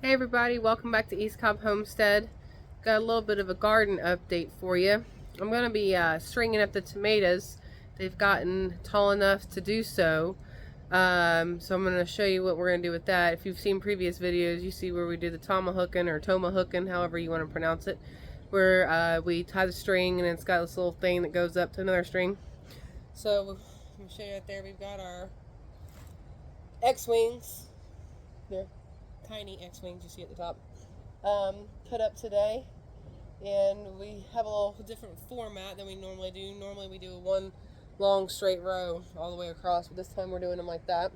Hey everybody, welcome back to East Cobb Homestead. Got a little bit of a garden update for you. I'm going to be stringing up the tomatoes. They've gotten tall enough to do so. So I'm going to show you what we're going to do with that. If you've seen previous videos, you see where we do the tomahooking or tomahooking, however you want to pronounce it, where we tie the string and it's got this little thing that goes up to another string. So I'm going to show you right there. We've got our X-wings. There. Tiny X-wings you see at the top, put up today, and we have a little different format than we normally do. Normally we do one long straight row all the way across, but this time we're doing them like that.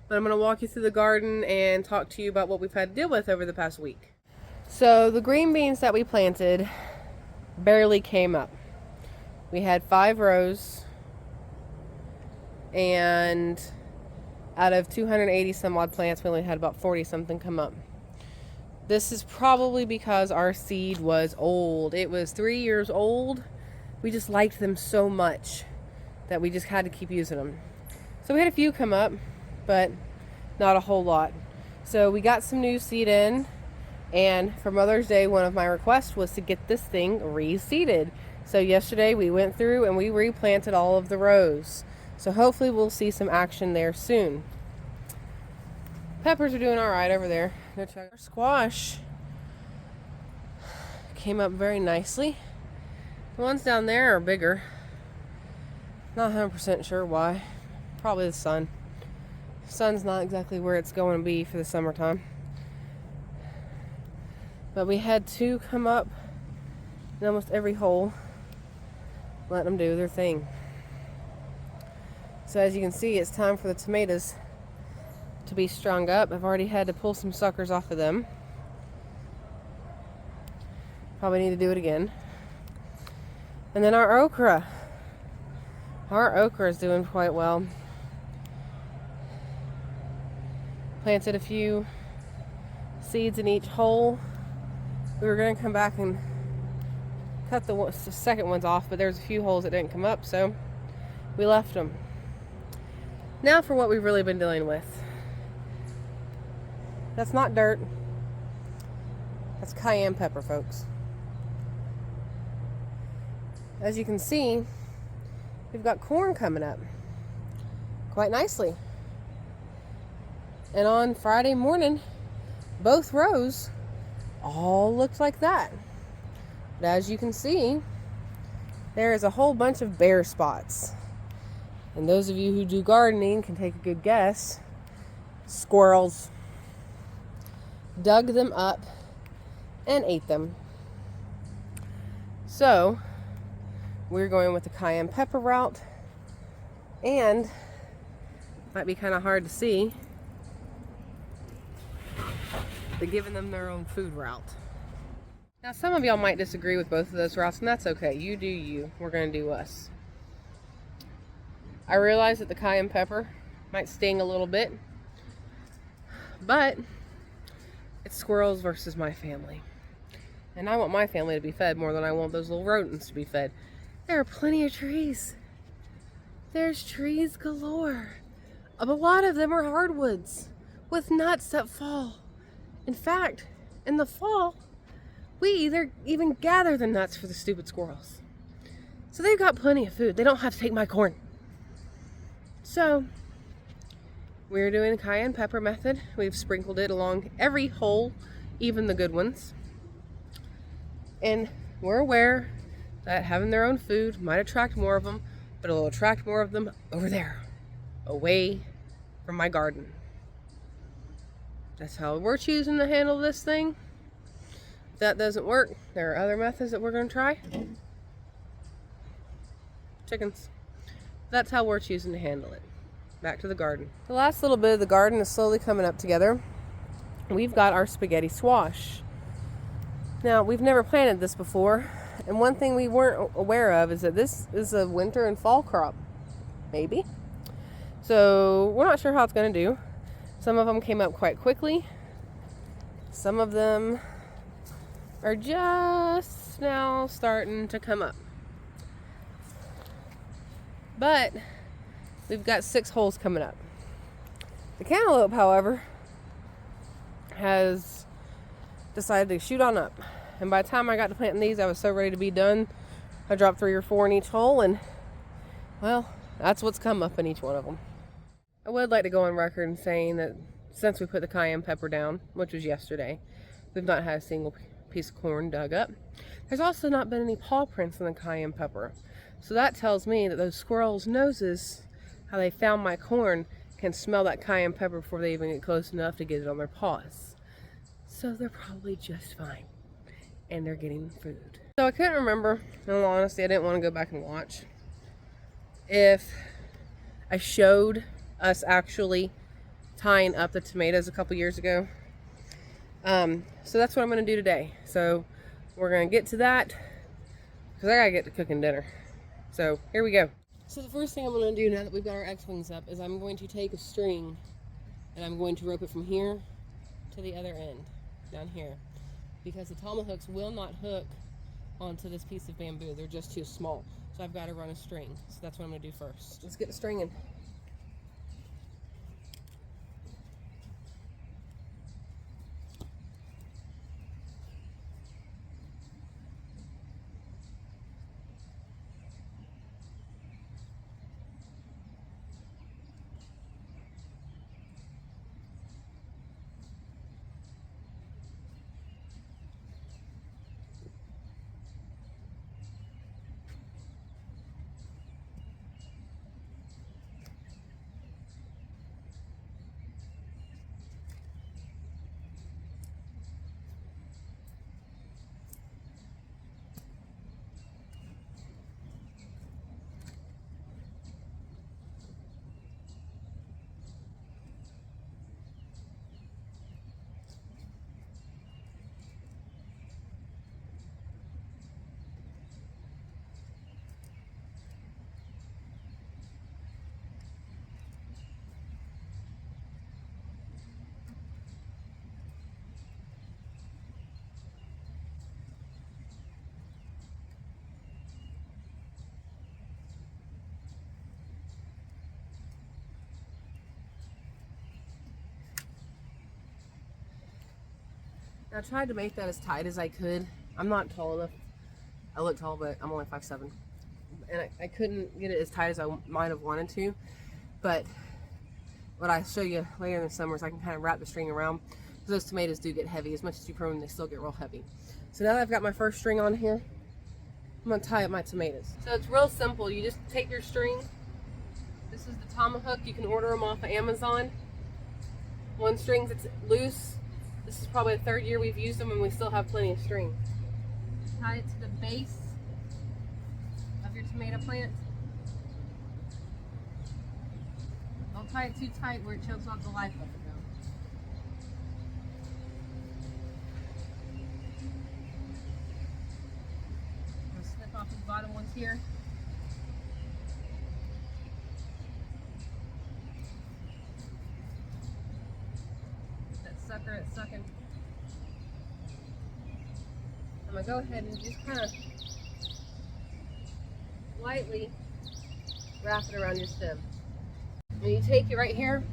But I'm going to walk you through the garden and talk to you about what we've had to deal with over the past week. So the green beans that we planted barely came up. We had 5 rows, and out of 280 some odd plants, we only had about 40 something come up. This is probably because our seed was old. It was 3 years old. We just liked them so much that we just had to keep using them. So we had a few come up, but not a whole lot. So we got some new seed in, and for Mother's Day, one of my requests was to get this thing reseeded. So yesterday we went through and we replanted all of the rows. So hopefully we'll see some action there soon. Peppers are doing all right over there. Our squash came up very nicely. The ones down there are bigger. Not 100% sure why. Probably the sun. The sun's not exactly where it's going to be for the summertime. But we had 2 come up in almost every hole. Let them do their thing. So as you can see, it's time for the tomatoes to be strung up. I've already had to pull some suckers off of them. Probably need to do it again. And then our okra. Our okra is doing quite well. Planted a few seeds in each hole. We were going to come back and cut the second ones off, but there's a few holes that didn't come up, so we left them. Now for what we've really been dealing with. That's not dirt. That's cayenne pepper, folks. As you can see, we've got corn coming up quite nicely. And on Friday morning, both rows all looked like that. But as you can see, there is a whole bunch of bare spots. And those of you who do gardening can take a good guess. Squirrels dug them up and ate them. So we're going with the cayenne pepper route, and might be kind of hard to see, but giving them their own food route. Now some of y'all might disagree with both of those routes, and that's okay. You do you. We're going to do us. I realize that the cayenne pepper might sting a little bit, but it's squirrels versus my family. And I want my family to be fed more than I want those little rodents to be fed. There are plenty of trees. There's trees galore. A lot of them are hardwoods with nuts that fall. In fact, in the fall, we even gather the nuts for the stupid squirrels. So they've got plenty of food. They don't have to take my corn. So we're doing the cayenne pepper method. We've sprinkled it along every hole, even the good ones. And we're aware that having their own food might attract more of them, but it'll attract more of them over there, away from my garden. That's how we're choosing to handle this thing. that doesn't work, there are other methods that we're going to try. Chickens. That's how we're choosing to handle it. Back to the garden. The last little bit of the garden is slowly coming up together. We've got our spaghetti squash. Now, we've never planted this before, and one thing we weren't aware of is that this is a winter and fall crop. Maybe. So, we're not sure how it's going to do. Some of them came up quite quickly. Some of them are just now starting to come up. But we've got 6 holes coming up. The cantaloupe, however, has decided to shoot on up. And by the time I got to planting these, I was so ready to be done. I dropped 3 or 4 in each hole, and well, that's what's come up in each one of them. I would like to go on record in saying that since we put the cayenne pepper down, which was yesterday, we've not had a single piece of corn dug up. There's also not been any paw prints on the cayenne pepper. So that tells me that those squirrels' noses, how they found my corn, can smell that cayenne pepper before they even get close enough to get it on their paws. So they're probably just fine. And they're getting food. So I couldn't remember, in all honesty, I didn't want to go back and watch, if I showed us actually tying up the tomatoes a couple years ago. So that's what I'm going to do today. So we're going to get to that, because I got to get to cooking dinner. So here we go. So the first thing I'm going to do now that we've got our X-wings up is I'm going to take a string and I'm going to rope it from here to the other end, down here. Because the tomahawks will not hook onto this piece of bamboo. They're just too small. So I've got to run a string. So that's what I'm going to do first. Let's get the string in. I tried to make that as tight as I could. I'm not tall enough. I look tall, but I'm only 5'7". And I couldn't get it as tight as I might have wanted to. But what I show you later in the summer is I can kind of wrap the string around. Because those tomatoes do get heavy. As much as you prune them, they still get real heavy. So now that I've got my first string on here, I'm going to tie up my tomatoes. So it's real simple. You just take your string. This is the Tomahawk. You can order them off of Amazon. One string that's loose. This is probably the 3rd year we've used them and we still have plenty of string. Tie it to the base of your tomato plant. Don't tie it too tight where it chokes off the life of it though. I'm going to snip off these bottom ones here. Sucker, it's sucking. I'm gonna go ahead and just kind of lightly wrap it around your stem. And you take it right here,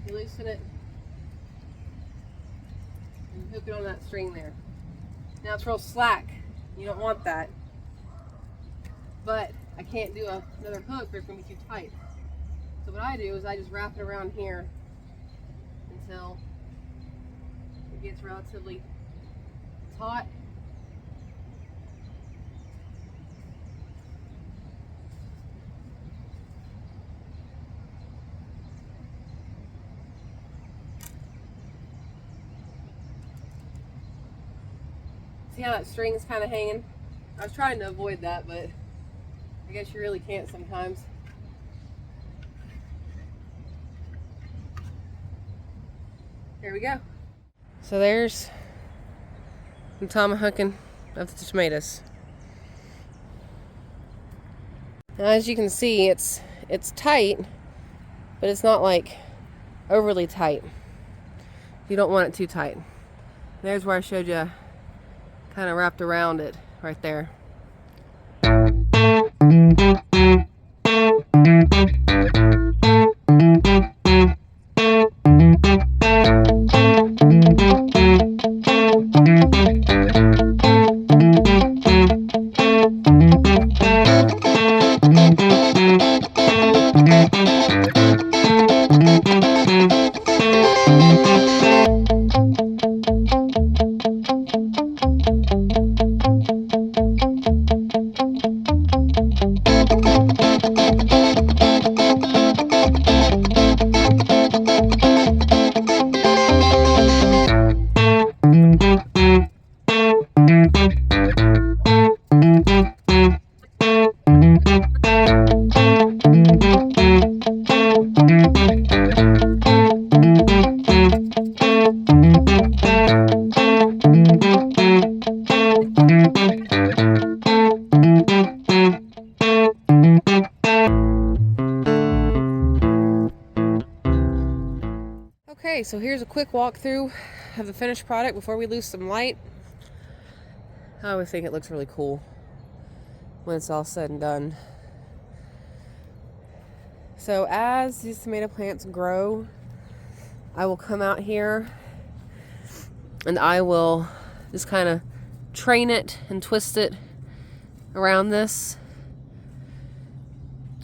you loosen it, and hook it on that string there. Now it's real slack. You don't want that. But I can't do another hook or it's gonna be too tight. So what I do is I just wrap it around here until it gets relatively taut. See how that string's kind of hanging? I was trying to avoid that, but I guess you really can't sometimes. Here we go. So there's the tomahawking of the tomatoes. Now, as you can see, it's tight, but it's not like overly tight. You don't want it too tight. There's where I showed you kind of wrapped around it right there. Okay, so here's a quick walkthrough of the finished product before we lose some light. I always think it looks really cool when it's all said and done. So as these tomato plants grow, I will come out here and I will just kind of train it and twist it around this.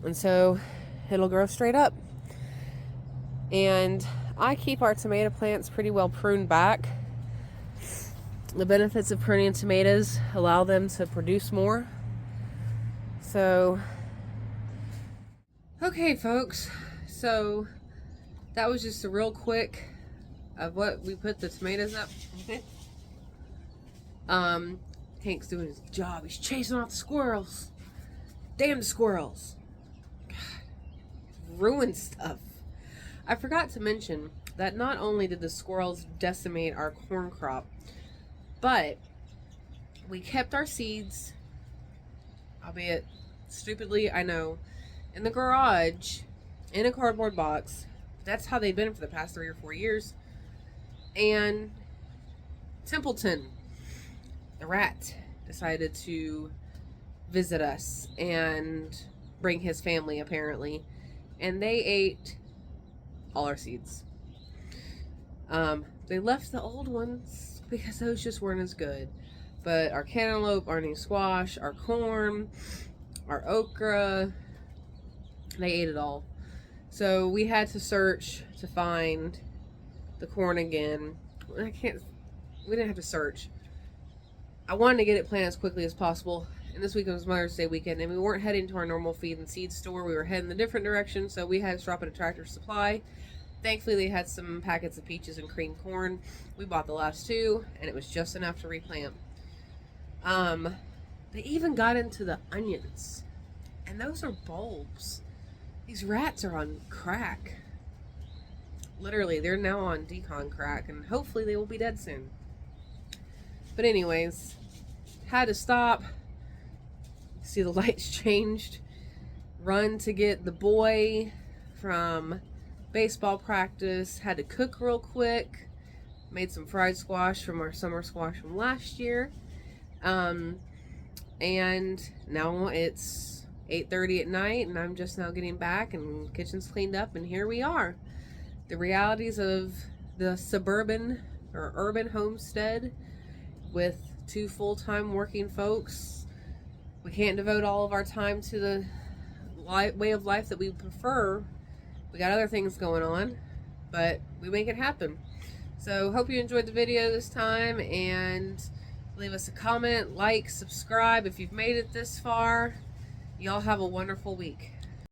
And so it'll grow straight up. And I keep our tomato plants pretty well pruned back. The benefits of pruning tomatoes allow them to produce more. So, okay folks, so that was just a real quick of what we put the tomatoes up. Hank's doing his job. He's chasing off the squirrels. Damn the squirrels. God, ruined stuff. I forgot to mention that not only did the squirrels decimate our corn crop, but we kept our seeds, albeit stupidly, I know, in the garage, in a cardboard box. That's how they've been for the past 3 or 4 years. And Templeton, the rat, decided to visit us and bring his family, apparently. And they ate all our seeds. They left the old ones because those just weren't as good. But our cantaloupe, our new squash, our corn, our okra, they ate it all. So we had to search to find the corn again. We didn't have to search. I wanted to get it planted as quickly as possible. And this weekend was Mother's Day weekend, and we weren't heading to our normal feed and seed store. We were heading a different direction, so we had to stop at a Tractor Supply. Thankfully, they had some packets of peaches and cream corn. We bought the last 2, and it was just enough to replant. They even got into the onions, and those are bulbs. These rats are on crack. Literally, they're now on decon crack, and hopefully they will be dead soon. But anyways, had to stop. See, the lights changed. Run to get the boy from baseball practice. Had to cook real quick. Made some fried squash from our summer squash from last year. And now it's 8:30 at night, and I'm just now getting back, and the kitchen's cleaned up, and here we are. The realities of the suburban or urban homestead with 2 full-time working folks. We can't devote all of our time to the way of life that we prefer. We got other things going on, but we make it happen. So hope you enjoyed the video this time, and leave us a comment, like, subscribe if you've made it this far. Y'all have a wonderful week.